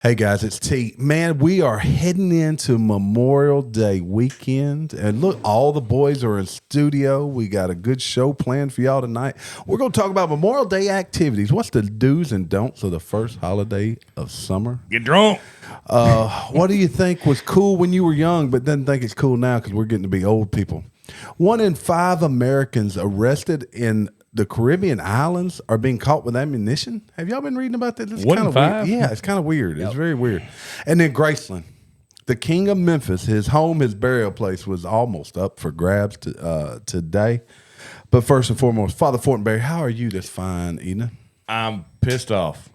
Hey guys, it's T. Man, we are heading into Memorial Day weekend. And look, all the boys are in studio. We got a good show planned for y'all tonight. We're going to talk about Memorial Day activities. What's the do's and don'ts of the first holiday of summer? Get drunk. What do you think was cool when you were young, but doesn't think it's cool now because we're getting to be old people? 1 in 5 Americans arrested in the Caribbean islands are being caught with ammunition. Have y'all been reading about that? It's 1 in kind of 5? weird. Yeah, it's kind of weird. It's very weird. And then Graceland, the king of Memphis, his home, his burial place was almost up for grabs today. But first and foremost, Father Fortenbery, how are you this fine evening? I'm pissed off.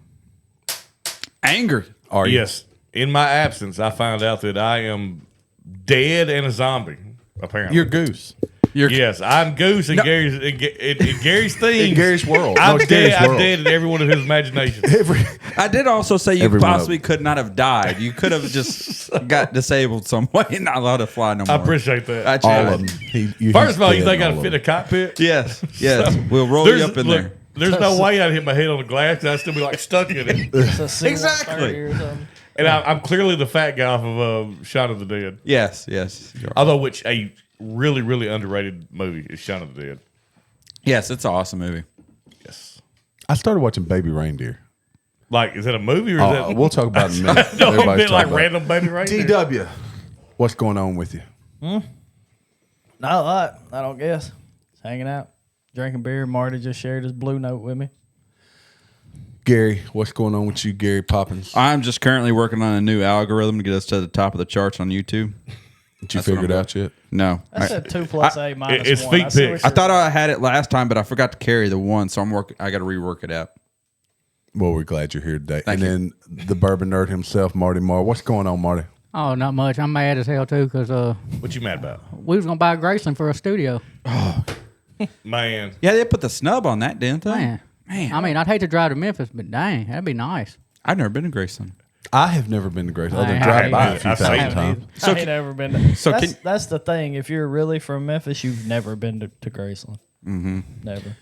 Angry. Are you? Yes. In my absence, I found out that I am dead and a zombie, apparently. You're Goose. Yes, I'm Goose in Gary's theme. In Gary's world. I'm No, dead. Gary's I'm world. dead in every one of his imaginations. I did also say you Everyone possibly could not have died. You could have just got disabled some way and not allowed to fly no more. I appreciate that. I All tried. of them. First of all, you think I'd fit a cockpit? Yes, yes. We'll roll you up in there. There's no way I'd hit my head on the glass because I'd still be like stuck in it. It's a C-130 Exactly. or something. And I'm clearly the fat guy off of Shaun of the Dead. Yes, yes. You're right. Although, which a really, really underrated movie is Shaun of the Dead. Yes, it's an awesome movie. Yes. I started watching Baby Reindeer. Like, is that a movie or is that? We'll talk about it in a minute. No, a Everybody's bit like talking about random baby right there. DW, what's going on with you? Not a lot, I don't guess. Just hanging out, drinking beer. Marty just shared his Blue Note with me. Gary, what's going on with you, Gary Poppins? I'm just currently working on a new algorithm to get us to the top of the charts on YouTube. Did you That's figure what it I'm out yet? No. I said 2 plus A minus it's 1. feet I see what pics. I you're- thought I had it last time, but I forgot to carry the 1, so I got to rework it out. Well, we're glad you're here today. Thank and you. then the bourbon nerd himself, Marty Marr. What's going on, Marty? Oh, not much. I'm mad as hell too because What you mad about? we was gonna buy Graceland for a studio. Man. Yeah, they put the snub on that, didn't they? Man, I mean, I'd hate to drive to Memphis, but dang, that'd be nice. I've never been to Graceland. I have never been to Grace. Other than I drive ain't by a either. few I've seen thousand it. times. So I ain't never been to. so That's the thing. If you're really from Memphis, you've never been to Graceland. Mm-hmm. Never.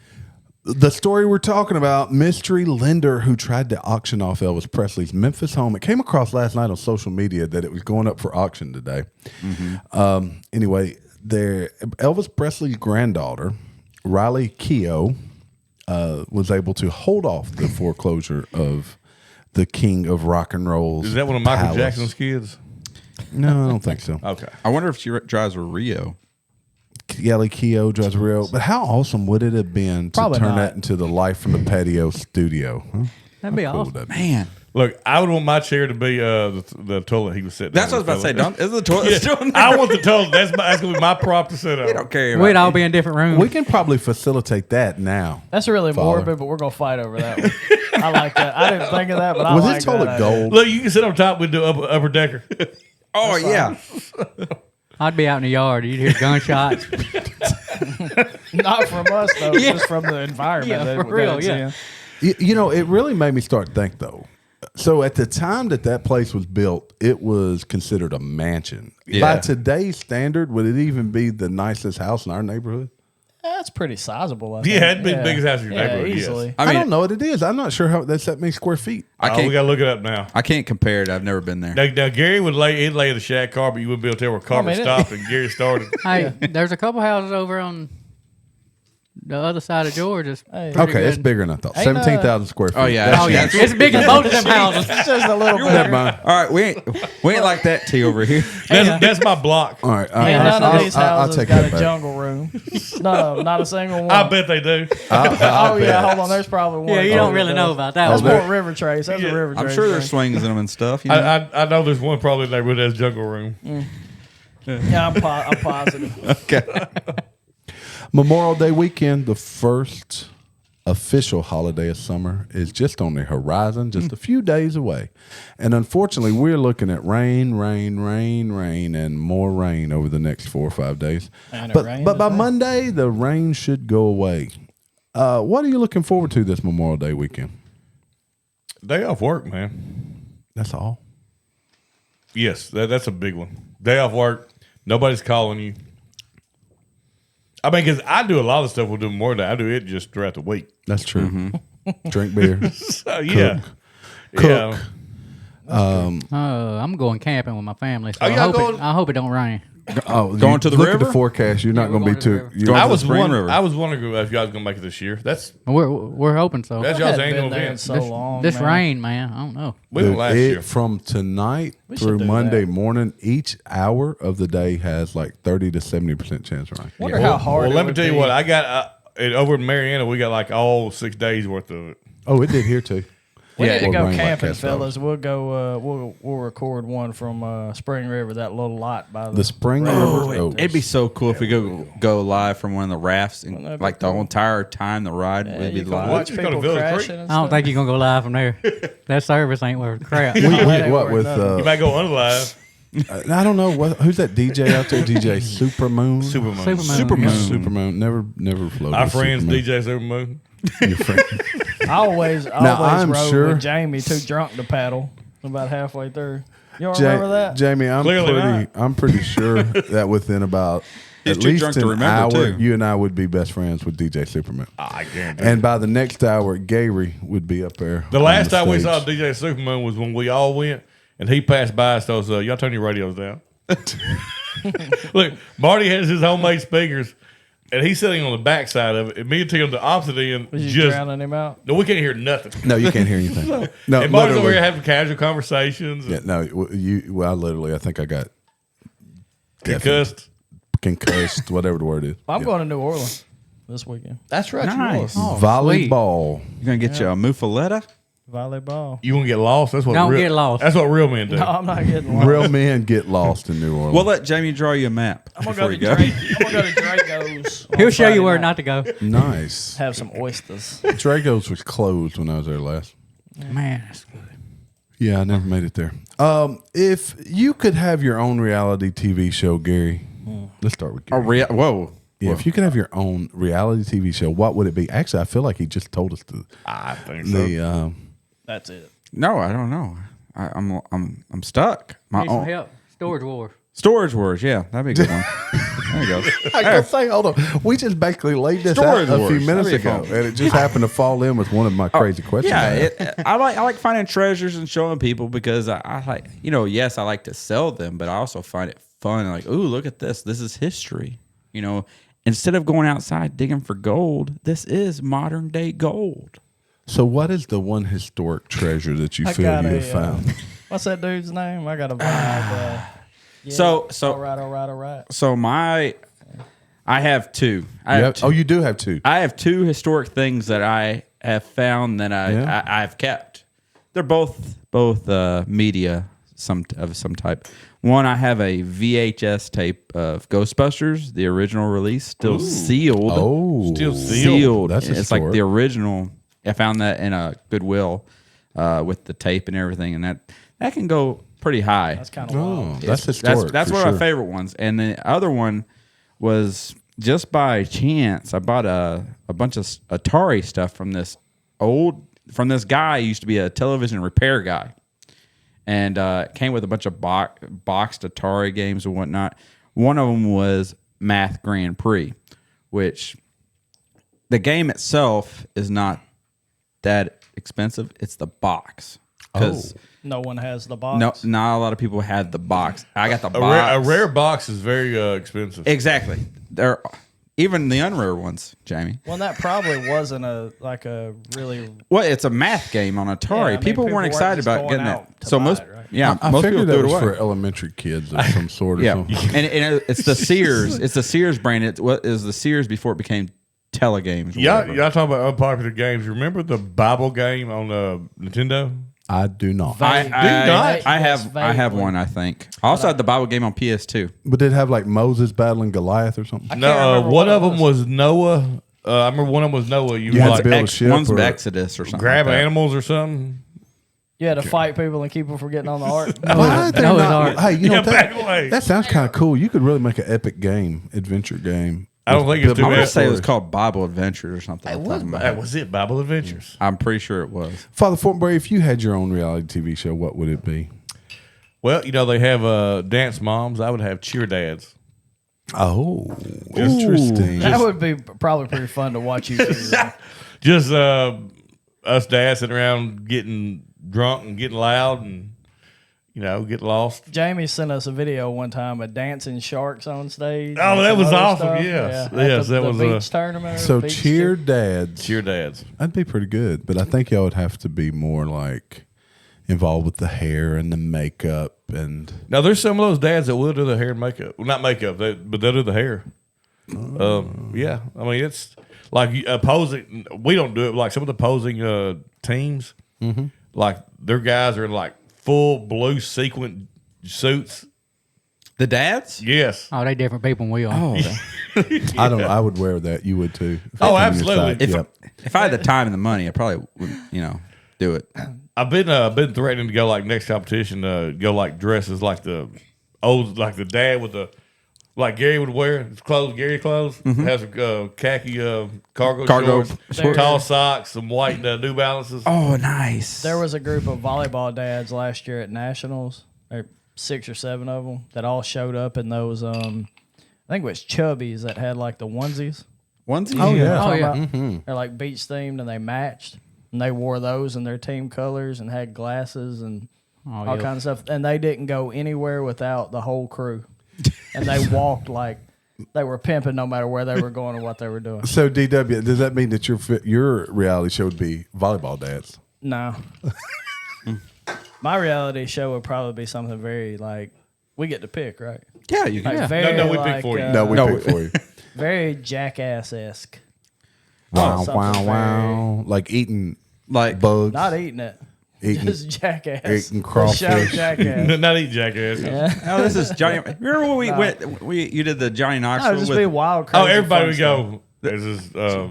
The story we're talking about, mystery lender who tried to auction off Elvis Presley's Memphis home. It came across last night on social media that it was going up for auction today. Anyway, Elvis Presley's granddaughter, Riley Keough, was able to hold off the foreclosure of the king of rock and roll's Is that one of Michael palace. Jackson's kids? No, I don't think so. Okay. I wonder if she drives a Rio. Kelly Keough drives real, but how awesome would it have been to Probably turn not. that into the Life from the Patio studio? Huh? That'd be How cool awesome. would that be? Man, Look, I would want my chair to be the toilet he was sitting that's on. what I was about to say. Don't is the toilet Yeah, still in there? I want the toilet. That's going to be my prop to sit on. We don't care about We'd all it. be in different rooms. We can probably facilitate that now. That's really Father. morbid, but we're gonna fight over that one. I like that. I didn't think of that, but I Was like his toilet that. gold? Look, you can sit on top with the upper decker. Oh yeah, I'd be out in the yard. You'd hear gunshots. Not from us though, Yeah. just from the environment. Yeah, that, for real, that it's yeah. in. You know, it really made me start to think, though. So at the time that place was built, it was considered a mansion. Yeah. By today's standard, would it even be the nicest house in our neighborhood? That's pretty sizable. I think. Yeah, it'd be the biggest house in your Yeah, neighborhood, yes. easily. I, I mean, don't know what it is. I'm not sure how that's that many square feet. I we can't. got to look it up now. I can't compare it. I've never been there. Now Gary would lay the shack carpet. You wouldn't be able to tell where carpet mean, it- stopped and Gary started. Hey, there's a couple houses over on the other side of Georgia. Hey. Pretty Okay, it's good. bigger than I thought. Ain't, 17,000 square feet. Oh, yeah. That's Oh yeah, huge. it's bigger than both of them houses. It's just a little bit. Never mind. All right, we ain't like that T over here. That's my block. All right. And none of these I'll houses take got that a back. jungle room. No, not a single one. I bet they do. Oh yeah, hold on. There's probably one. Yeah, you that don't really know does. about that That's one. more River Trace. That's Yeah. a River Trace. I'm sure there's thing. swings in them and stuff. You know? I know there's one probably in the neighborhood that has jungle room. Yeah, I'm positive. Okay. Memorial Day weekend, the first official holiday of summer, is just on the horizon, just a few days away. And unfortunately, we're looking at rain, and more rain over the next 4 or 5 days. And it But rained by today. Monday, the rain should go away. What are you looking forward to this Memorial Day weekend? Day off work, man. That's all. Yes, that's a big one. Day off work. Nobody's calling you. I mean, because I do a lot of stuff we'll do more than I do it just throughout the week. That's true. Drink beer. So, yeah. Cook. I'm going camping with my family. So Are y'all I hope it don't rain. Oh, Going to the look at river? the forecast. You're not we're going to be going to the too. river. you- Going I to the was Spring River. I was wondering if y'all was gonna make it this year. We're hoping so. That's I y'all's hadn't annual been there in event. so long. This man. rain, man. I don't know. We went Dude, last year. from tonight We should through do Monday that. morning, each hour of the day has like 30 to 70% chance of rain. Wonder how hard. Well, it let me would tell you be. what I got over in Mariana. We got like all 6 days worth of it. Oh, it did here too. We need to Or go rain like camping, cast fellas. We'll go. We'll record one from Spring River, that little lot by The Spring River. Oh, It'd be so cool if we go live from one of the rafts and Wouldn't that be like the cool? whole entire time the ride would be you can live. watch Just go to people Village crashing. Creek. And I don't stuff. think you're gonna go live from there. That service ain't worth crap. we, ain't what worth with? nothing. You might go unlive. I don't know who's that DJ out there. DJ Supermoon. Supermoon. Supermoon. Supermoon. Never floated. Our with friends Supermoon. DJ Supermoon. Your friend. I always I'm rode sure- with Jamie too drunk to paddle. About halfway through. You don't Ja- remember that? Jamie, Clearly I'm pretty sure that within about He's at too least drunk to an remember, hour, too. you and I would be best friends with DJ Superman. I guarantee. And by the next hour, Gary would be up there. The on last time we stage. saw DJ Supermoon was when we all went, and he passed by us. Those y'all turn your radios down. Look, Marty has his homemade speakers, and he's sitting on the back side of it. And me and Tim, the opposite end, Was you just drowning him out? no, we can't hear nothing. No, you can't hear anything. No, And Marty's over literally. here having casual conversations. Yeah, no, I think I got Concussed. concussed, whatever the word is. I'm going to New Orleans this weekend. That's right. Nice. Oh, Volleyball. You're gonna get you a muffaletta? Volleyball. You want to get lost? That's what. Don't real, get lost. That's what real men do. No, I'm not getting lost. Real men get lost in New Orleans. We'll let Jamie draw you a map I'm before gonna you go go. to Draco's. on He'll show Friday you where night. not to go. Nice. Have some oysters. Drago's was closed when I was there last. Man, that's good. Yeah, I never made it there. If you could have your own reality TV show, Gary, let's start with Gary. Whoa. Yeah, if you could have your own reality TV show, what would it be? Actually, I feel like he just told us I think so. the. That's it. No, I don't know. I'm stuck. My Need some own help. Storage Wars. Storage Wars. Yeah, that'd be a good one. There you go. I gotta say, hold on. We just basically laid this Storage out a few Wars. minutes That'd be ago, fun. and it just happened to fall in with one of my crazy questions. Yeah, I like finding treasures and showing people because I like, yes, I like to sell them, but I also find it fun. Like, ooh, look at this. This is history. Instead of going outside digging for gold, this is modern day gold. So, what is the one historic treasure that you I feel got you a, have found? What's that dude's name? I got a vibe. Yeah. So- all right. So I have two. I have two. Oh, you do have two. I have two historic things that I have found that I've kept. They're both media of some type. One, I have a VHS tape of Ghostbusters, the original release, still sealed. Oh, Still Sealed. That's It's like historic. the original. I found that in a Goodwill with the tape and everything, and that can go pretty high. That's kind of Oh, wild. that's historic. That's for one of sure. my favorite ones. And the other one was just by chance. I bought a bunch of Atari stuff from this guy who used to be a television repair guy. And it came with a bunch of boxed Atari games and whatnot. One of them was Math Grand Prix, which the game itself is not that expensive. It's the box. Because No one has the box. no, not a lot of people had the box. I got the A box. rare box is very expensive. Exactly. They're even the unrare ones, Jamie. Well, that probably wasn't a really. Well, it's a math game on Atari. Yeah, I mean, people people weren't excited just about going getting it. out to So buy most, it, right? yeah, I most people figured that threw it was away. for elementary kids of some sort. Or Yeah, something. and it's the Sears. It's the Sears brand. It was the Sears before it became Telegames. or Y'all whatever. talking about unpopular games. Remember the Bible game on Nintendo? I do not. I have vaguely. one. I think. I also had the Bible game on PS2. But did it have like Moses battling Goliath or something? can't No, remember one what of it them was Noah. I remember one of them was Noah. You You had like to build a ship One's or- Exodus or something. grab like that. animals or something. You had to fight people and keep them from getting on the ark. Why they Noah's not- Ark. Hey, you know Yeah, what, back away. that sounds kind of cool. You could really make an epic game, adventure game. I don't think it's With too I want bad. to say it was called Bible Adventures or something. It off the was, top of my head. was it Bible Adventures? I'm pretty sure it was. Father Fortenbery, if you had your own reality TV show, what would it be? Well, they have dance moms. I would have cheer dads. Oh, interesting. That would be probably pretty fun to watch you do. Just us dads sitting around getting drunk and getting loud and get lost. Jamie sent us a video one time of dancing sharks on stage. Oh, and that some was other awesome. stuff. Yes. Yeah, at Yes, the, that the was, beach tournament. or So beach cheer dads. Cheer dads. That'd be pretty good, but I think y'all would have to be more like involved with the hair and the makeup and. Now, there's some of those dads that will do the hair and makeup. Well, not makeup, but they'll do the hair. Yeah. I mean, it's like posing. We don't do it. Like some of the posing teams, like their guys are in like full blue sequin suits. The dads? Yes. Oh, they different people than we are. Oh, I don't know. I would wear that. You would too. If I Oh, came on your absolutely. side. if I had the time and the money, I probably would, do it. I've been threatening to go like next competition. Go like dresses like the dad with the. Like Gary would wear his clothes, Gary clothes, has khaki cargo shorts, tall socks, some white New Balances. Oh, nice. There was a group of volleyball dads last year at Nationals, or 6 or 7 of them, that all showed up in those, I think it was Chubbies that had like the onesies. Onesies? Oh, yeah. Oh, yeah. They're like beach themed and they matched. And they wore those in their team colors and had glasses and all kinds of stuff. And they didn't go anywhere without the whole crew. And they walked like they were pimping no matter where they were going or what they were doing. So DW, does that mean that your reality show would be volleyball dads? No. My reality show would probably be something very like we get to pick, right? Yeah, you can. Like very, No, we pick like, for you. No, we pick for you. very jackass-esque. Wow, something wow, very- wow! Like eating Like bugs, Not eating it. eating. Just jackass. eating For show crawfish. jackass. Not eat jackass. Yeah. Oh, this is Johnny. Remember when we went? You did the Johnny No, Knoxville just with. be wild, crazy. Oh, everybody fun would stuff. go. This is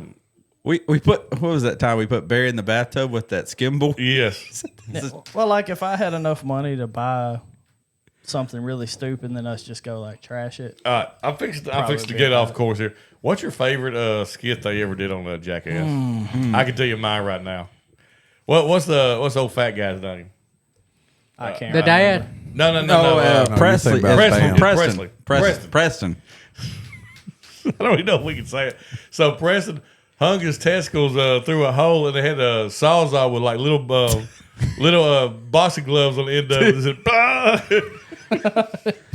We put what was that time we put Barry in the bathtub with that skim board? yes. Yeah, well, like if I had enough money to buy something really stupid, then us just go like trash it. I'm fixed to get off course here. What's your favorite skit they ever did on Jackass? I can tell you mine right now. What's the old fat guy's name? I can't. The remember. dad. No. Presley. you're thinking about Preston. I don't even know if we can say it. So Preston hung his testicles through a hole, and they had a sawzall with like little boxing gloves on the end of it. It said, "Ah!"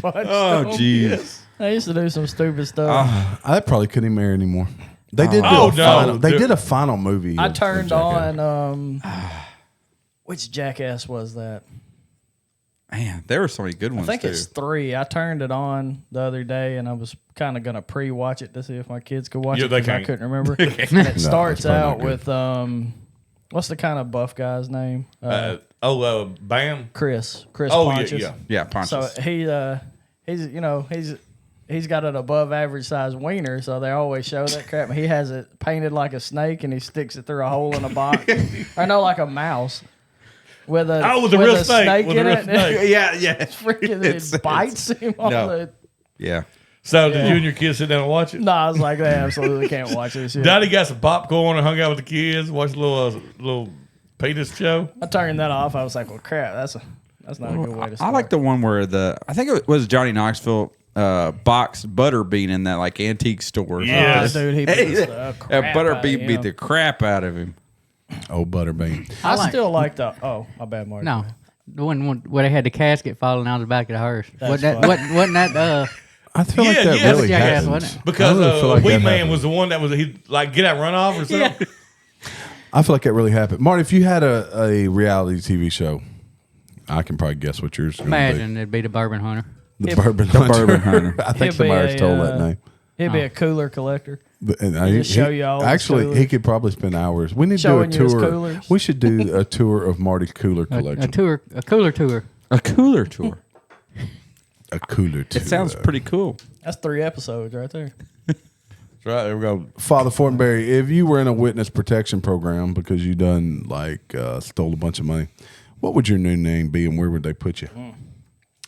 Oh, jeez. I used to do some stupid stuff. I probably couldn't even marry anymore. They did. Oh, do a no. final, they did a final movie. I of turned Jackass. on. Which jackass was that? Man, there were so many good I ones think too. it's 3. I turned it on the other day, and I was kind of gonna pre-watch it to see if my kids could watch Yeah, it they because I can't. couldn't remember. And it starts it's probably out not with what's the kind of buff guy's name? Bam. Chris Oh, Pontius. yeah. Yeah, Pontius. So he's got an above average size wiener, so they always show that crap. He has it painted like a snake, and he sticks it through a hole in a box. I know, like a mouse with a with a real snake. in it. yeah. Freaking it bites him on no. the. Yeah. So did you and your kids sit down and watch it? No, I was like, they absolutely can't watch this shit. Daddy got some popcorn and hung out with the kids, watched a little penis show. I turned that off. I was like, well, crap, that's not a good way to I start. like the one where I think it was Johnny Knoxville boxed Butterbean in that like antique store. Yes. Oh, dude, he beat the crap Butterbean out of beat him. the crap out of him. Oh, Butterbean. I still like the. Oh, my bad, Marty. No, the one where they had the casket falling out of the back of the hearse. That's Wasn't that? I feel like Yeah, that yeah, really Jackass, happens. wasn't it? Because I really feel like Wee that Man happens. was the one that was he like get out run off or something. I feel like that really happened. Marty, if you had a reality TV show, I can probably guess what yours is going to be. Imagine it'd be the Bourbon Hunter. The Bourbon Hunter. Bourbon Hunter. I think He'll be somebody's a, told that name. He'd be a cooler collector. And just show you all his actually, he coolers. could probably spend hours. We need to Showing do you a his tour. coolers. We should do a tour of Marty's cooler A collection. cooler tour. A cooler tour. A cooler tour. It sounds pretty cool. That's 3 episodes right there. That's right, there we go. Father Fortenbery, if you were in a witness protection program because you done stole a bunch of money, what would your new name be and where would they put you?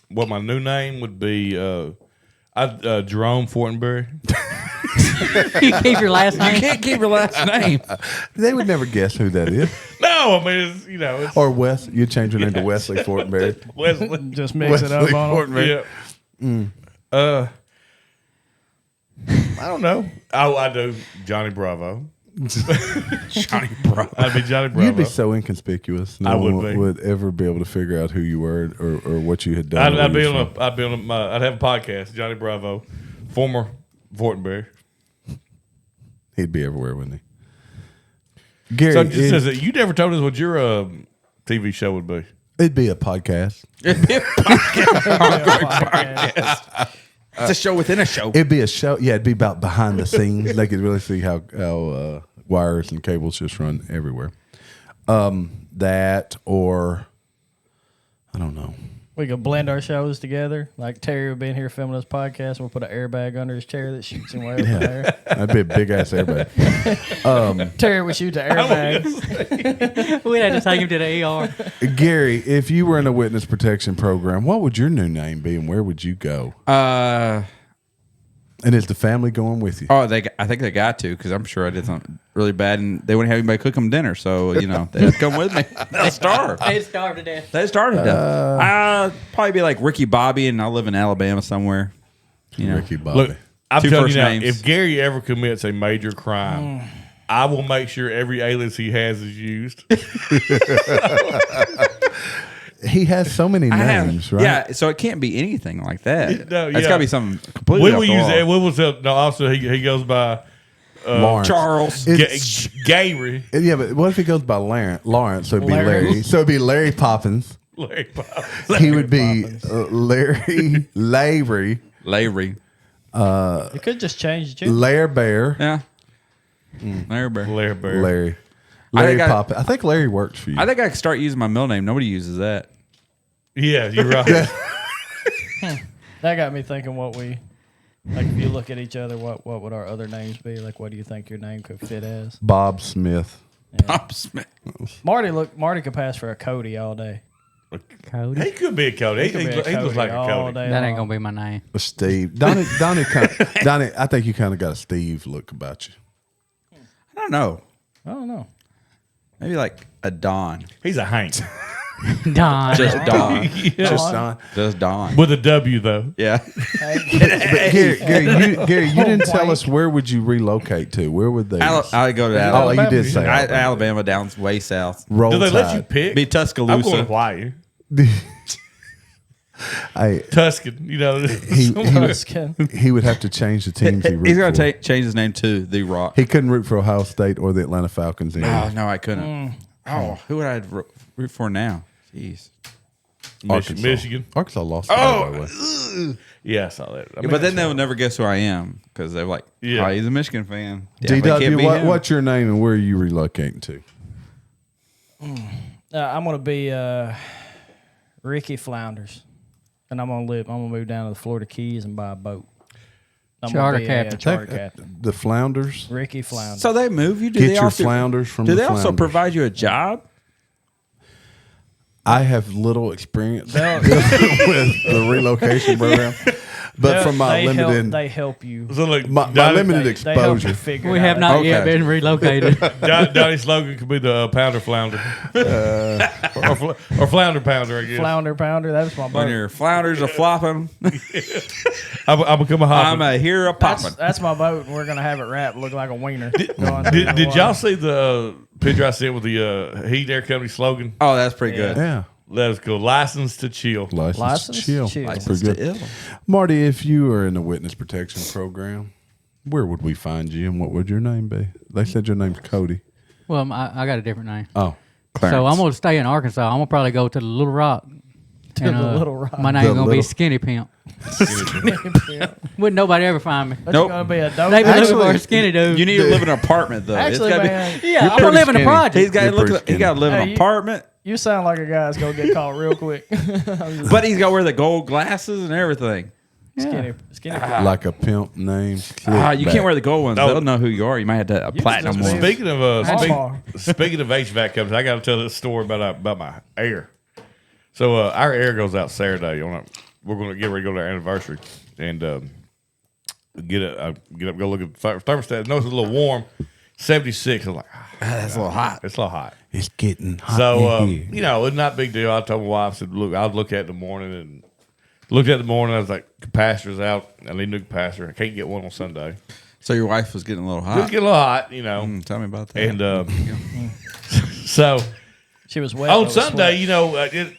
What my new name would be? Jerome Fortenbery. You keep your last name. Can't keep your last name. They would never guess who that is. No, I mean it's Or Wes. You'd change your name to Wesley Fortenberry. Wesley. Just mix it up Wesley on them. Fortenberry. Yeah. I don't know. I do Johnny Bravo. Johnny Bravo. I'd be Johnny Bravo. You'd be so inconspicuous. No I would one be. would ever be able to figure out who you were or what you had done. I'd be on I'd have a podcast, Johnny Bravo, former Fortenbery. He'd be everywhere, wouldn't he? Gary, So it just says that you never told us what your TV show would be. it'd be a podcast. It's a show within a show. It'd be a show. Yeah, it'd be about behind the scenes. They could really see how wires and cables just run everywhere. That or I don't know. We could blend our shows together. Like Terry would be in here filming this podcast. We'll put an airbag under his chair that shoots him way up in the air. That'd be a big ass airbag. Terry would shoot the airbag. We'd have to take him to the ER. Gary, if you were in a witness protection program, what would your new name be and where would you go? And is the family going with you? I think they got to because I'm sure I did something really bad and they wouldn't have anybody cook them dinner. So, they had to come with me. They'll starve. They'd starve to death. They started to. Probably be like Ricky Bobby and I'll live in Alabama somewhere. Ricky Bobby. Look, I'm Two telling first you now, names. if Gary ever commits a major crime, I will make sure every alias he has is used. He has so many names, right? Yeah, so it can't be anything like that. No, It's yeah. got to be something completely We off will the use wall. it. We will say, no, also he goes by Lawrence. Charles. Gary. Yeah, but what if he goes by Lawrence? So it'd be Larry. Larry. So it'd be Larry Poppins. Larry Pop. He would be Larry. Larry. You could just change it. Larry Bear. Yeah. Larry Bear. Larry Bear. Larry. I Larry think Poppins. I think Larry works for you. I think I could start using my middle name. Nobody uses that. Yeah, you're right. That got me thinking what we, like if you look at each other, what would our other names be? Like what do you think your name could fit as? Bob Smith. Bob Smith. Marty could pass for a Cody all day. Cody. He could be a Cody. He Could be a looks like a all Cody. day That ain't long. gonna be my name. Steve. Donnie, I think you kind of got a Steve look about you. I don't know. I don't know. Maybe like a Don. He's a Hank. Don. Just Don. Just Don. Just Don. With a W, though. Yeah. Gary, you didn't tell us where would you relocate to? Where would they? I go to Oh, Alabama. you did say Alabama. Alabama down way south. Roll Do they let Tide. you pick? Be I'm going to Tuscaloosa. Hawaii. Hey, Tuscan, he would have to change the teams he roots He's going for. to change his name to The Rock. He couldn't root for Ohio State or the Atlanta Falcons anymore. Oh, no, I couldn't. Oh, who would I root for now? Jeez. Michigan. Arkansas lost. By the way. Yeah, I saw that. I mean, But then they'll never guess who I am because they're like, Yeah. oh, he's a Michigan fan. Definitely can't DW, be him. what's your name and where are you relocating to? I'm gonna be Ricky Flounders, and I'm gonna move down to the Florida Keys and buy a boat. I'm Charter gonna be captain. Charter captain. The Flounders. Ricky Flounders. So they move you? Do Get they your also, flounders from Do the they also Flounders. provide you a job? I have little experience with the relocation program, but from my limited they help you. So look, my Donnie, limited They help you exposure. figure We it have out. not Okay. yet been relocated. Donnie's slogan could be the pounder flounder. Or flounder pounder, I guess. Flounder pounder. That's my When boat. your flounders are flopping, I become a hopper. I'm a hero popping. That's my boat, and we're gonna have it wrapped look like a wiener. Did y'all see the picture I sent with the Heat Air Company slogan? Oh, that's pretty good. Yeah, Let us go. License to chill. license to chill. chill. That's License pretty to good. ill. Marty, if you were in a witness protection program, where would we find you and what would your name be? They said your name's Cody. Well, I got a different name. Oh, So I'm gonna stay in Arkansas. I'm gonna probably go to the Little Rock. To the Little Rock. My name's The gonna Little- be Skinny Pimp. Wouldn't nobody ever find me? But Nope. you're gonna be a dope. They be looking for a Actually, skinny dude. You need to live in an apartment though. Actually, it's gotta man, yeah, I'm pretty gonna live in a skinny. project. He's got to You're look. pretty He got to live in Hey, an you- apartment, you sound like a guy that's gonna get caught real quick. but he's got to wear the gold glasses and everything. Skinny. like a pimp name. You can't wear the gold ones. No. They'll know who you are. You might have to can platinum just one. be- Speaking of Walmart. speaking of HVAC companies, I got to tell this story about my air. So our air goes out Saturday. We're going to get ready to go to our anniversary and get up, go look at the thermostat. No, it's a little warm, 76. I'm like, That's a little hot. it's a little hot. It's getting hot. So in here. it's not a big deal. I told my wife, I said, look, I'll look at it in the morning and looked at it in the morning. I was like, capacitor's out. I need a new capacitor. I can't get one on Sunday. So your wife was getting a little It was hot. getting a little hot, you know. Tell me about that. And so She was wet. on with Sunday, sweat. you know, the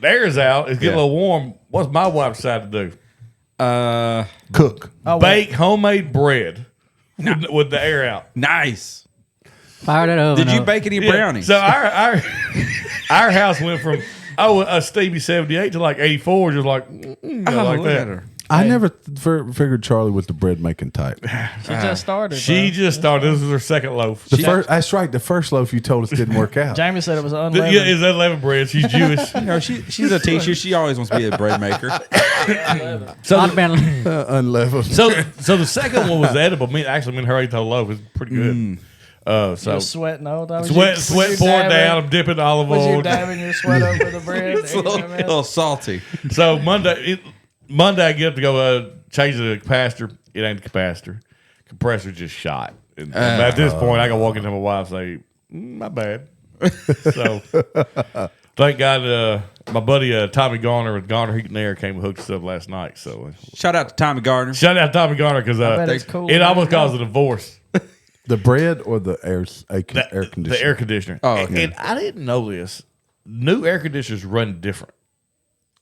air's out. It's getting a little warm. What's my wife decide to do? Cook. Bake homemade bread with the air out. Nice. Fire that oven Did you up. bake any brownies? So our house went from a Stevie 78 to like 84, just like like look that. at her. I never figured Charlie was the bread making type. She just started. She bro. just started. This was her second loaf. That's right. The first loaf you told us didn't work out. Jamie said it was unleavened. Yeah, is that 11 bread? She's Jewish. You know, she's a teacher. She always wants to be a bread maker. So I'd been Unleavened. So the second one was edible. Me and her ate the whole loaf. It's pretty good. You So was sweating all the time. sweat pouring down. I'm dipping olive Was you oil. dabbing your sweat over the bread? It's a little salty. So Monday I get up to go change the capacitor. It ain't the capacitor. Compressor just shot. And at this point, I can walk into my wife and say, "My bad." So thank God, my buddy Tommy Garner with Garner Heat and Air came and hooked us up last night. So Shout out to Tommy Gardner. shout out to Tommy Garner because bet it's cool. it almost caused a divorce. The bread or the air conditioner? The air conditioner. Oh, okay. And I didn't know this. New air conditioners run different.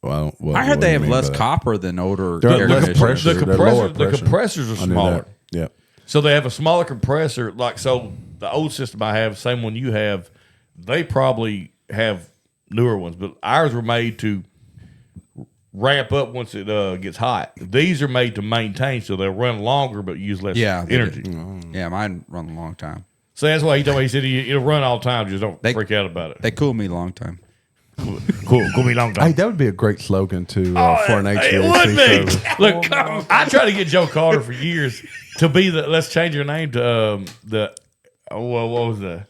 Well, I heard they have less copper than older The- air the conditioners. compressor- they're lower The pressure. compressors are I knew smaller. that. Yeah. So they have a smaller compressor. Like, so the old system I have, same one you have, they probably have newer ones, but ours were made to ramp up once it gets hot. These are made to maintain, so they'll run longer but use less energy. Yeah, mine run a long time. So that's why he told me, he said it'll run all the time. Just don't freak out about it. They cool me a long time. Cool me long time. Hey, that would be a great slogan for an HVAC It would be. service. Look, I tried to get Joe Carter for years to be the. Let's change your name to what was the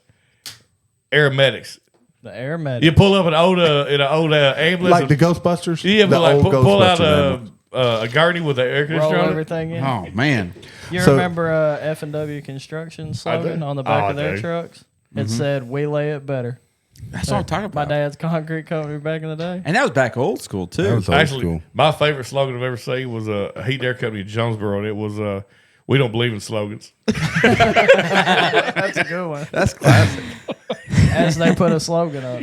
Aeromedics. The air medic. You pull up an old ambulance, Like the Ghostbusters? yeah, The but like old pull out Ghostbuster ambulance. a gurney with the air Roll conditioner on it. everything in. Oh man, You So- remember F&W Construction slogan do. on the back Oh, of their I do. trucks? It said, "We lay it better." that's what I'm talking My about. dad's concrete company back in the day. And that was back old school too. That was old Actually, school. my favorite slogan I've ever seen was a heat and air company in Jonesboro, and it was "We don't believe in slogans." That's a good one. That's classic. As they put a slogan up.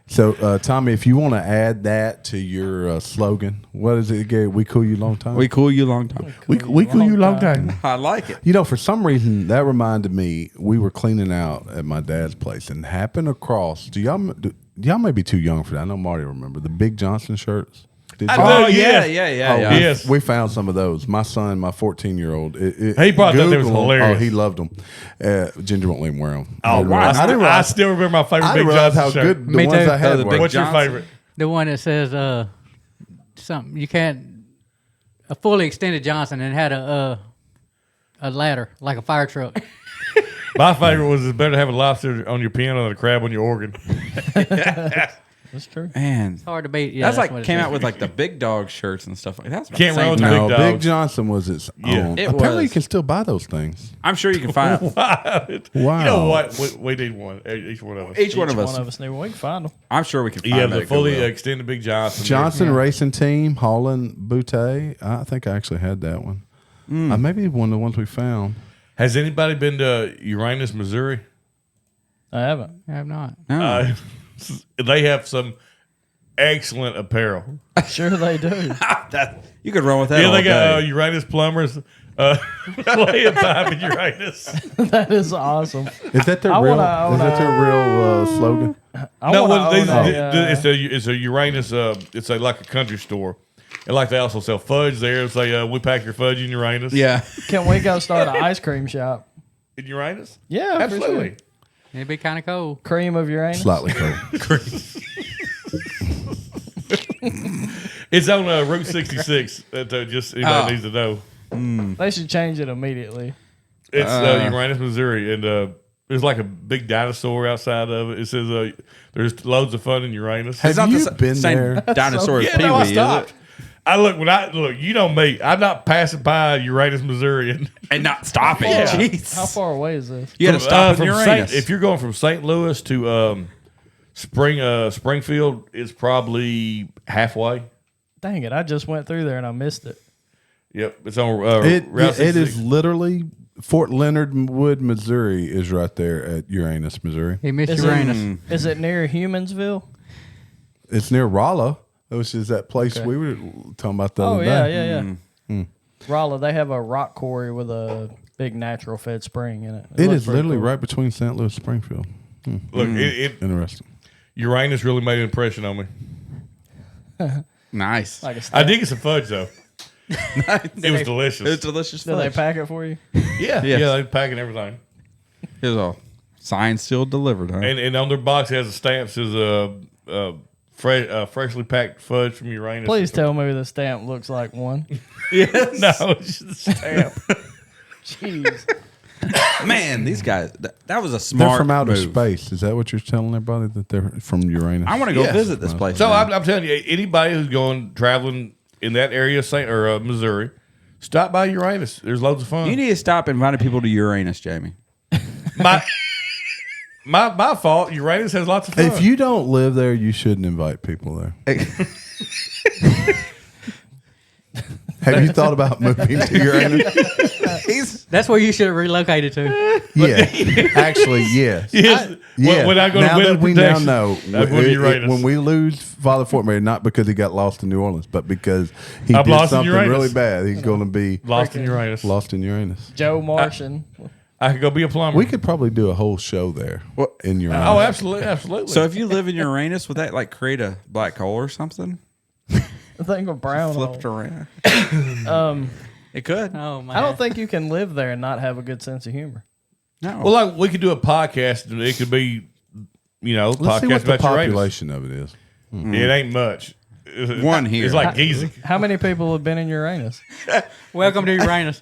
So, Tommy, if you want to add that to your slogan, what is it again? We cool you long time? We cool you long time. we cool you long time. I like it. You know, for some reason, that reminded me, we were cleaning out at my dad's place and happened across, y'all may be too young for that. I know Marty remember the Big Johnson shirts. Did I y'all- do. yeah, yes. Yes. We found some of those. My son, my 14-year-old, He probably thought they was Google 'em. hilarious. Oh, he loved them. Ginger won't let him wear them. Oh, wow. I still remember my favorite I Big didn't realize Johnson how shirt. good the Me ones too. I had the were. Big What's your Johnson? favorite? the one that says something you can't a fully extended Johnson and had a ladder like a fire truck. My favorite was it's better to have a lobster on your piano than a crab on your organ. That's true. Man, It's hard to beat. Yeah, that's what like it came is. out with like the big dog shirts and stuff like that. That's about Can't the same run with time. the No, Big Big dogs. Johnson was its own. it Apparently, you was. can still buy those things. I'm sure you can find Wow. You know what? We need one. Each one of us. each one of One us. of us knew. We can find them. I'm sure we can find Yeah, that the at fully Goodwill. extended Big Johnson. Johnson Racing Team, Holland Butte. I think I actually had that one. Maybe one of the ones we found. Has anybody been to Uranus, Missouri? I haven't. I have not. No. They have some excellent apparel. Sure they do. That, you could run with that Yeah, all they got day. Uranus plumbers. Laying time in Uranus. That is awesome. Is that their I real? wanna own Is that their real slogan? I No, wanna well, own it's a Uranus. It's like a country store, and like they also sell fudge there. It's like we pack your fudge in Uranus. Yeah. Can we go start an ice cream shop? in Uranus. Yeah, for Absolutely. sure. It'd be kind of cold. Cream of Uranus. Slightly cold. It's on Route 66. That just anybody needs to know. They should change it immediately. It's Uranus, Missouri, and there's like a big dinosaur outside of it. It says there's loads of fun in Uranus. Have It's not you the been same there? dinosaur as Yeah, Pee no, I Wee, is stopped. it? I look. You know me. I'm not passing by Uranus, Missouri, and And not stopping. Yeah. Jeez. How far away is this? You had to stop in from Uranus. if you're going from St. Louis to Springfield, it's probably halfway. Dang it! I just went through there and I missed it. Yep, it's on It Route 66. is literally Fort Leonard Wood, Missouri, is right there at Uranus, Missouri. He missed Is Uranus. Is it near Humansville? It's near Rolla, which is that place we were talking about the other day. Yeah. Rolla, they have a rock quarry with a big natural fed spring in it. It looks is pretty literally cool. right between St. Louis and Springfield. Look, Interesting. Uranus really made an impression on me. Nice. Like a I stamp. did get some fudge though. It was delicious. It's delicious. Do they fudge. pack it for you? Yeah, Yes. yeah, they packing everything. Here's all signed, sealed, delivered. Huh? And on their box it has a stamp says freshly packed fudge from Uranus. Please tell me the stamp looks like one. yes. No, it's just a stamp. Jeez. Man, these guys. That was a They're smart from outer move. space. Is that what you're telling everybody, that they're from Uranus? I want to go Yes. visit this place. So man. I'm telling you, anybody who's going traveling in that area, Missouri, stop by Uranus. There's loads of fun. You need to stop inviting people to Uranus, Jamie. my fault. Uranus has lots of fun. If you don't live there, you shouldn't invite people there. Have you thought about moving to Uranus? That's where you should have relocated to. Yeah, actually, yes. yes, Yeah. when I go to now Winter that we now Protection, know, I go to Uranus. when we lose Father Fortenbery, not because he got lost in New Orleans, but because he I've did lost in something Uranus. really bad, he's going to be Lost in Uranus. lost in Uranus. Joe Martian. I could go be a plumber. We could probably do a whole show there in Uranus. Oh, absolutely, absolutely. So if you live in Uranus, would that like create a black hole or something? I think of brown Flipped hole. around. It could. Oh man. I don't think you can live there and not have a good sense of humor. No. well, like we could do a podcast, and it could be, Let's see podcast what the about Uranus. population of it is. It ain't much. One here. It's like Giza. How many people have been in Uranus? Welcome to Uranus.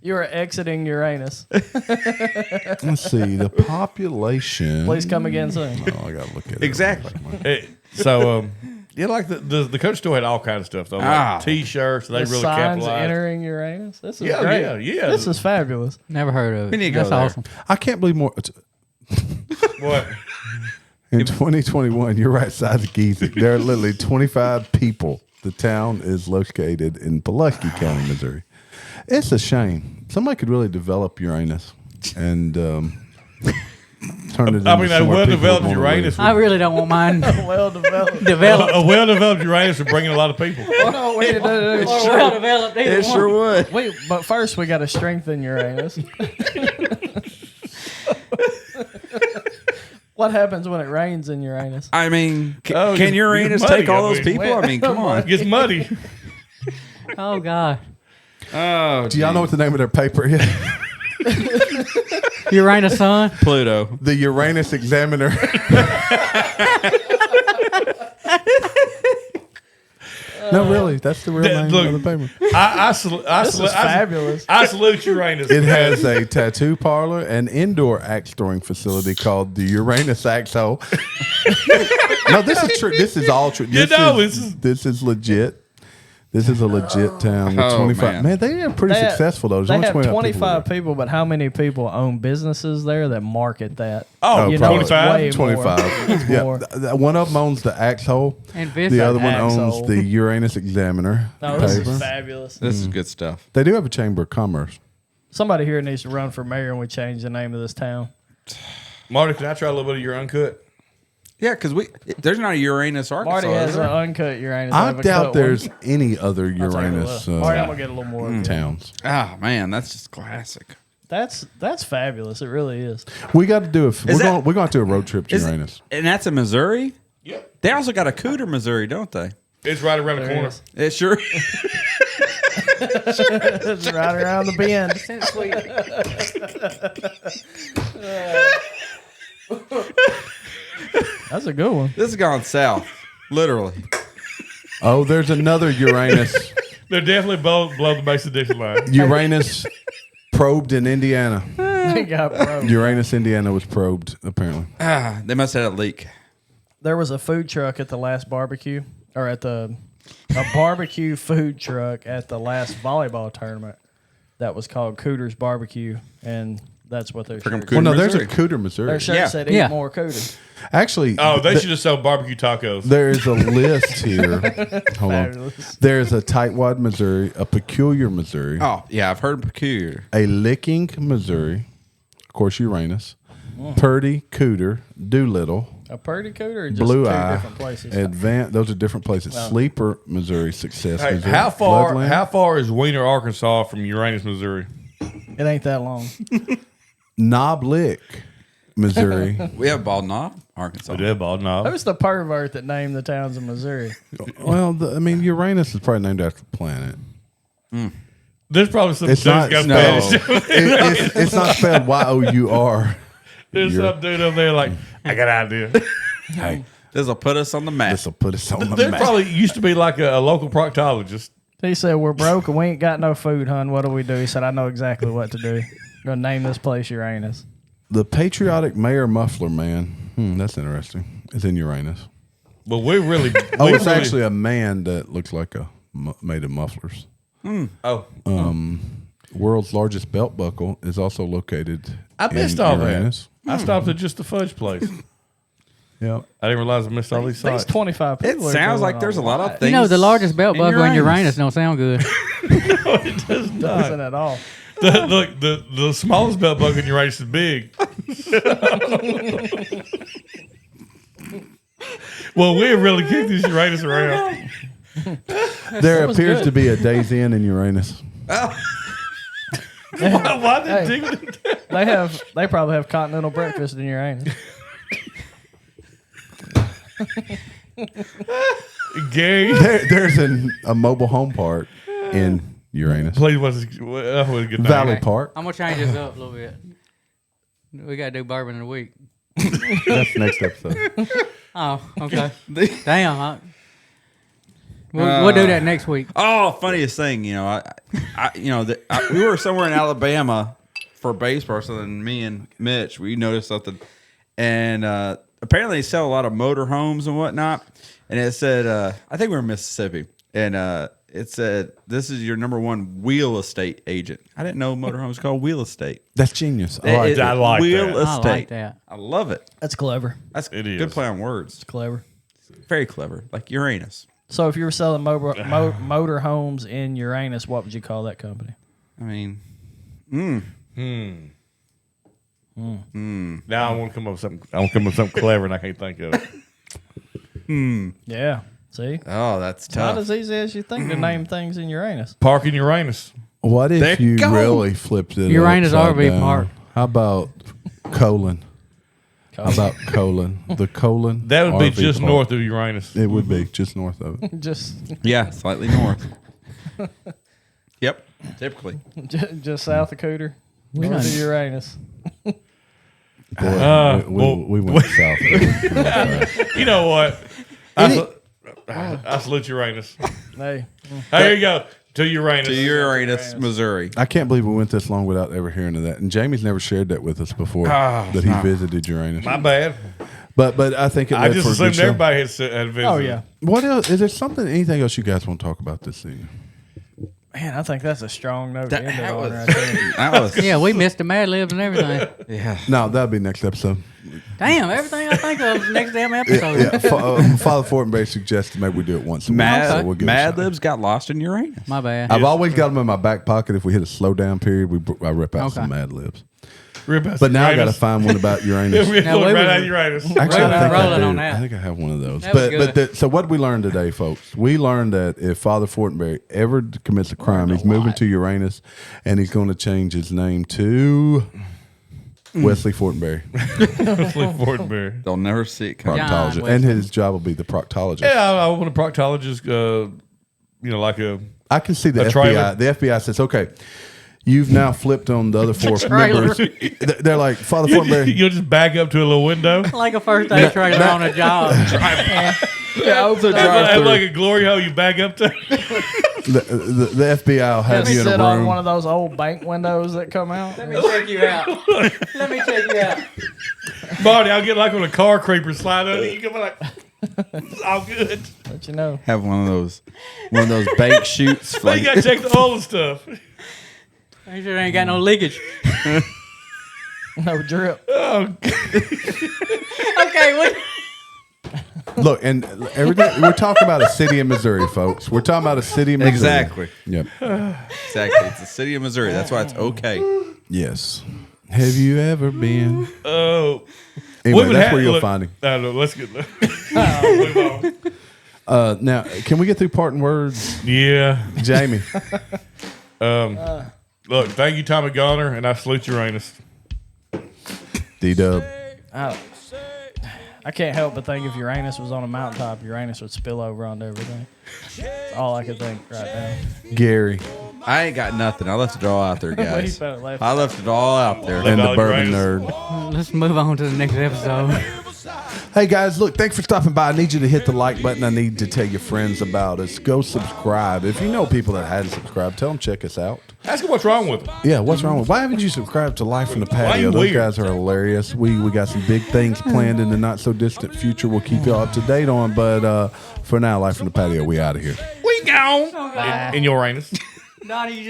You are exiting Uranus. Let's see the population. Please come again soon. Oh, I gotta look at it. Exactly. Yeah, like the coach store had all kinds of stuff though, like Ah. T-shirts. They The really signs capitalized. entering Uranus. This is Yeah, great. yeah. This is fabulous. Never heard of it. We need to go That's there. awesome. I can't believe more. What? In 2021, you're right, size of Giza. There are literally 25 people. The town is located in Pulaski County, Missouri. It's a shame. Somebody could really develop Uranus and turn it into I mean, a somewhere well-developed people wanna Uranus. live. I really don't want mine Well developed. developed. A well-developed Uranus would bring in a lot of people. No, we need to do Or well developed. Either It one. sure would. Wait, but first we got to strengthen Uranus. What happens when it rains in Uranus? I mean, Oh, can it's Uranus muddy, take all I those mean. people? I mean, come on. It gets muddy. Oh God. Oh, Do y'all know what the name of their paper is? Uranus Sun. Pluto? The Uranus Examiner. No, really, that's the real name look, of the paper. I This is fabulous. I salute Uranus. It has a tattoo parlor and indoor axe storing facility called the Uranus Axe Hole. No, this is true. This is all true. This is legit. This is a legit town with Oh, 25. Man, they are pretty successful though. There's They only have 25 people. people, but how many people own businesses there that market that? Oh, You know, it's 25? way more. 25. It's Yeah, more. one of them owns the Axe Hole. And The Vincent. other one Axe owns Hole. the Uranus Examiner No, this paper. is fabulous. This is good stuff. They do have a chamber of commerce. Somebody here needs to run for mayor and we change the name of this town. Marty, can I try a little bit of your uncut? Yeah, because there's not a Uranus, Arkansas. Marty has is an there? uncut Uranus. I have a doubt cut there's one. any other I'll take a Uranus look. Marty, I'm gonna get a little more. of it. towns. Ah, man, that's just classic. That's fabulous. It really is. We got to do a. that- We're going to do a road trip to Is Uranus. And that's in Missouri? Yep. They also got a Cooter, Missouri, don't they? It's right around the There it corner. is. It sure. It's right around the bend. That's a good one. This has gone south, literally. Oh, there's another Uranus. They're definitely both below the base addition line. Uranus probed in Indiana. They got broke. Uranus, Indiana was probed, apparently. Ah, they must have had a leak. There was a food truck at the last barbecue, or at a barbecue food truck at the last volleyball tournament that was called Cooter's Barbecue, and That's what their From shirt. Cooter, Well, no, there's a Missouri. Cooter, Missouri. Their shirt Yeah. said "Eat Yeah. more cooter." Actually, Oh, they should have sold barbecue tacos. there is a list here. Hold on. Fabulous. There's a tightwad Missouri, a peculiar Missouri, Oh, yeah, I've heard peculiar. a licking Missouri, of course, Uranus, Purdy, Cooter, Doolittle, A purdy cooter or just Blue two Eye, different places? Those are different places. Sleeper, Missouri, Success, Hey, Missouri. how far? Bloodland, How far is Wiener, Arkansas, from Uranus, Missouri? It ain't that long. Knob Lick, Missouri. We have Bald Knob, Arkansas. Bald knob. Who's the pervert that named the towns in Missouri? Well, Uranus is probably named after the planet. There's probably some It's dude's not. got No, Spanish. it's not spelled Y-O-U-R. There's You're- some dude up there like, I got an idea. Hey, This will put us on the map. this will put us on the There map. probably used to be like a local proctologist. He said, "We're broke and we ain't got no food, hun. What do we do?" He said, "I know exactly what to do. Gonna name this place Uranus." The patriotic Mayor Muffler Man. That's interesting. It's in Uranus. But we really. Oh, we it's really- actually a man that looks like made of mufflers. Oh, World's largest belt buckle is also located I in missed all Uranus. that. I stopped at just the fudge place. Yep. I didn't realize I missed all these These sites. 25 It people. are sounds going like there's a on lot of live. things. You know, the largest belt in buckle in Uranus. Uranus don't sound good. Doesn't at all. Look, the smallest belt buckle in Uranus is big. Well, we have really kicked this Uranus around. There was appears good. to be a Days Inn in Uranus. Why did Hey. They probably have continental breakfast in Uranus. Gary, There's a mobile home park in Uranus. please, what's a good name? Valley Park. I'm gonna change this up a little bit. We gotta do bourbon in a week. That's next episode. Oh, okay. Damn. We'll do that next week. Oh, funniest thing, we were somewhere in Alabama for base person, and me and Mitch, we noticed something, and apparently they sell a lot of motor homes and whatnot. And it said, I think we were in Mississippi, and it said, "This is your number one wheel estate agent." I didn't know motorhomes called wheel estate. That's genius. I like It- it. I like wheel that. I estate. like that. I love it. That's clever. That's It good is. play on words. Clever. Very clever, like Uranus. So if you were selling motor homes in Uranus, what would you call that company? I mean, Now I want to come up with something. I want to come up with something clever, and I can't think of it. Yeah. See? oh, that's Not tough. as easy as you think to name things in Uranus. Park in Uranus. What There if you you go. really flipped it? Uranus upside RV down? Park. How about colon? How about colon? The colon. That would be RV just park. north of Uranus. It would be just north of it. Just Yeah, slightly north. Yep, typically. just south of Cooter. North of Uranus. Boy, well, we went south. You know what? I salute Uranus. Hey. Hey, here you go. To Uranus. To Uranus, Missouri. I can't believe we went this long without ever hearing of that. And Jamie's never shared that with us before that he visited Uranus. My bad. But I think it I led just for a good assumed show. everybody had visited. Oh, yeah. What else? Is there anything else you guys want to talk about this season? Man, I think that's a strong note to end it That on was, right there. that was Yeah, we missed the Mad Libs and everything. yeah. No, that'll be next episode. Damn, everything I think of next damn episode. Yeah, Father Fortenbery suggested maybe we do it once a week. Mad, so we'll give it a Mad shot. Libs got lost in Uranus. My bad. I've always got them in my back pocket. If we hit a slow down period, I rip out Okay. some Mad Libs. Rip us But now I got to Uranus. find one about Uranus. We're Now, going we right was- out of Uranus. Actually, Right, I think I rolling do. on that. I think I have one of those. That was But good. so what did we learn today, folks? We learned that if Father Fortenbery ever commits a crime, he's moving to Uranus, and he's going to change his name to Wesley Fortenbery, Fortenbery. They'll never see it coming. John proctologist, Wesley. and his job will be the proctologist. Yeah, I want a proctologist. Like a. I can see the A FBI. trailer. The FBI says, "Okay, you've now flipped on the other four trailer. members." They're like, Father Fortenbery. You'll just back up to a little window. Like a first day trailer on a job. Yeah, open Have like a glory hole you back up to. the FBI will have Let me you in a sit on room. one of those old bank windows that come out. Let me check you out. Let me check you out. Marty, I'll get like on a car creeper slide under. You can be like, it's all good. Let you know. Have one of those bank shoots. But you got to check the oil and stuff. Make sure they ain't got no leakage. No drip. Okay, Look, and everything we're talking about a city in Missouri, folks. We're talking about a city in Missouri. Exactly. Yep. Exactly. It's the city of Missouri. That's why it's okay. Yes. Have you ever been? Oh. Anyway, that's where you'll find him. No, let's get move on. Now, can we get through parting words, Yeah. Jamie? Look, thank you, Tommy Garner, and I salute Uranus. D-Dub. I can't help but think if Uranus was on a mountaintop, Uranus would spill over onto everything. That's all I could think right now. Gary. I ain't got nothing. I left it all out there, guys. He better laugh. I left it all out there. And the Dolly bourbon Uranus. nerd. let's move on to the next episode. Hey guys, look, thanks for stopping by. I need you to hit the like button. I need to tell your friends about us. Go subscribe. If you know people that hadn't subscribed, tell them check us out. Ask him what's wrong with him. Yeah, what's wrong with? Why haven't you subscribed to Life from the Patio? you Those weird? guys are hilarious. We got some big things planned in the not so distant future. We'll keep you all up to date on. But for now, Life from the Patio, we out of here. We gone. In Uranus. Donnie, you just